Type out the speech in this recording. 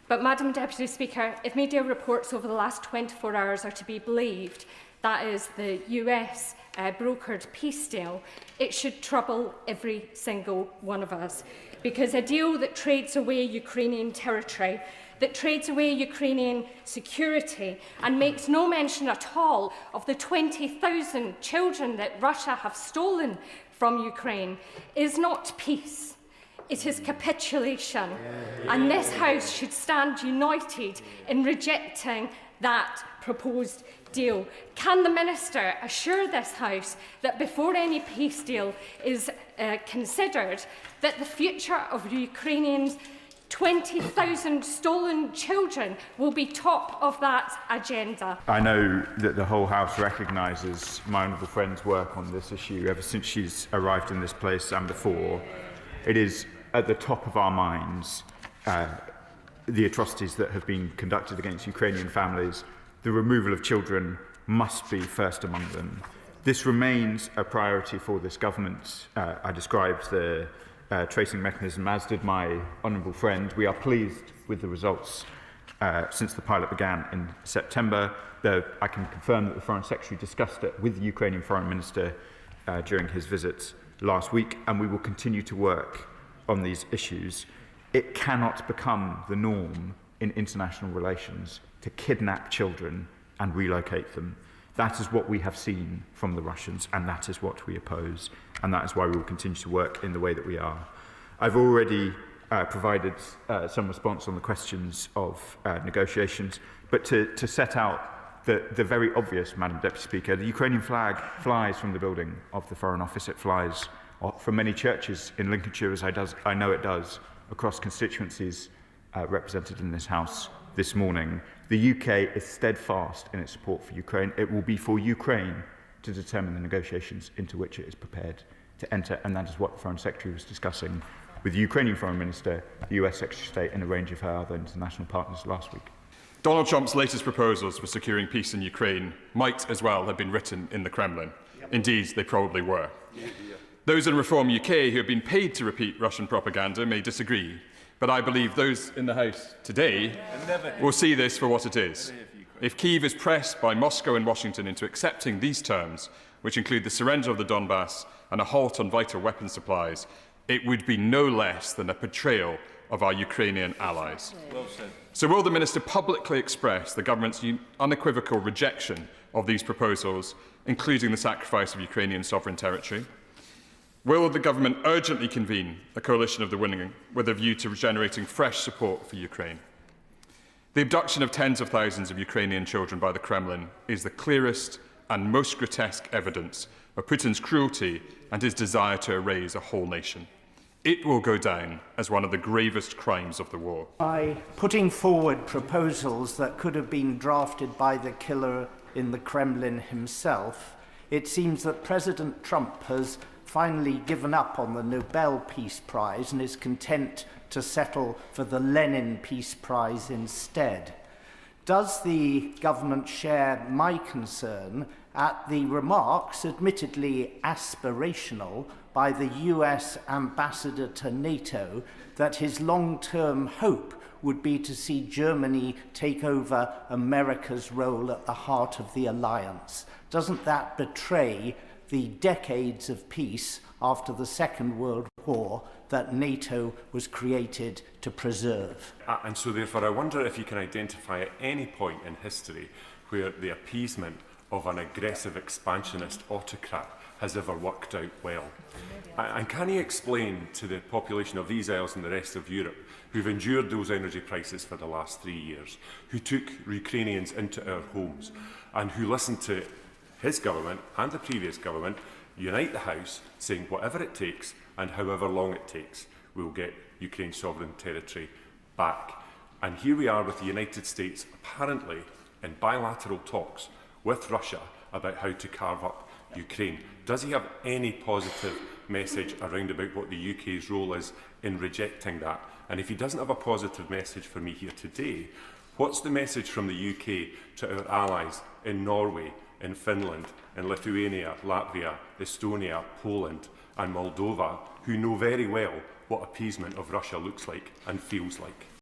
But, Madam Deputy Speaker, if media reports over the last 24 hours are to be believed, that is the US brokered peace deal, it should trouble every single one of us. Because a deal that trades away Ukrainian territory, that trades away Ukrainian security and makes no mention at all of the 20,000 children that Russia have stolen from Ukraine, is not peace. It is capitulation. And this House should stand united in rejecting that proposed deal. Can the Minister assure this House that before any peace deal is considered, that the future of Ukrainians' 20,000 stolen children will be top of that agenda? I know that the whole House recognises my honourable friend's work on this issue ever since she's arrived in this place and before. It is at the top of our minds, the atrocities that have been conducted against Ukrainian families. The removal of children must be first among them. This remains a priority for this government. I described the tracing mechanism, as did my honourable friend. We are pleased with the results since the pilot began in September. I can confirm that the Foreign Secretary discussed it with the Ukrainian Foreign Minister during his visit last week, and we will continue to work on these issues. It cannot become the norm in international relations to kidnap children and relocate them. That is what we have seen from the Russians, and that is what we oppose, and that is why we will continue to work in the way that we are. I've already provided some response on the questions of negotiations, but to set out the very obvious, Madam Deputy Speaker, the Ukrainian flag flies from the building of the Foreign Office. It flies from many churches in Lincolnshire, as I know it does, across constituencies represented in this House this morning. The UK is steadfast in its support for Ukraine. It will be for Ukraine to determine the negotiations into which it is prepared to enter, and that is what the Foreign Secretary was discussing with the Ukrainian Foreign Minister, the US Secretary of State, and a range of her other international partners last week. Donald Trump's latest proposals for securing peace in Ukraine might as well have been written in the Kremlin. Indeed, they probably were. Those in Reform UK who have been paid to repeat Russian propaganda may disagree, but I believe those in the House today will see this for what it is. If Kyiv is pressed by Moscow and Washington into accepting these terms, which include the surrender of the Donbass and a halt on vital weapons supplies, it would be no less than a betrayal of our Ukrainian allies. So will the Minister publicly express the government's unequivocal rejection of these proposals, including the sacrifice of Ukrainian sovereign territory? Will the government urgently convene a coalition of the willing with a view to generating fresh support for Ukraine? The abduction of tens of thousands of Ukrainian children by the Kremlin is the clearest and most grotesque evidence of Putin's cruelty and his desire to erase a whole nation. It will go down as one of the gravest crimes of the war. By putting forward proposals that could have been drafted by the killer in the Kremlin himself, it seems that President Trump has finally given up on the Nobel Peace Prize and is content to settle for the Lenin Peace Prize instead. Does the government share my concern at the remarks, admittedly aspirational, by the US ambassador to NATO that his long-term hope would be to see Germany take over America's role at the heart of the alliance? Doesn't that betray the decades of peace after the Second World War that NATO was created to preserve? And so therefore I wonder if you can identify at any point in history where the appeasement of an aggressive expansionist autocrat has ever worked out well. And can he explain to the population of these isles and the rest of Europe, who've endured those energy prices for the last 3 years, who took Ukrainians into our homes, and who listened to his government and the previous government unite the House, saying whatever it takes and however long it takes, we'll get Ukraine's sovereign territory back. And here we are with the United States apparently in bilateral talks with Russia about how to carve up Ukraine. Does he have any positive message around about what the UK's role is in rejecting that? And if he doesn't have a positive message for me here today, what's the message from the UK to our allies in Norway, in Finland, in Lithuania, Latvia, Estonia, Poland and Moldova, who know very well what appeasement of Russia looks like and feels like?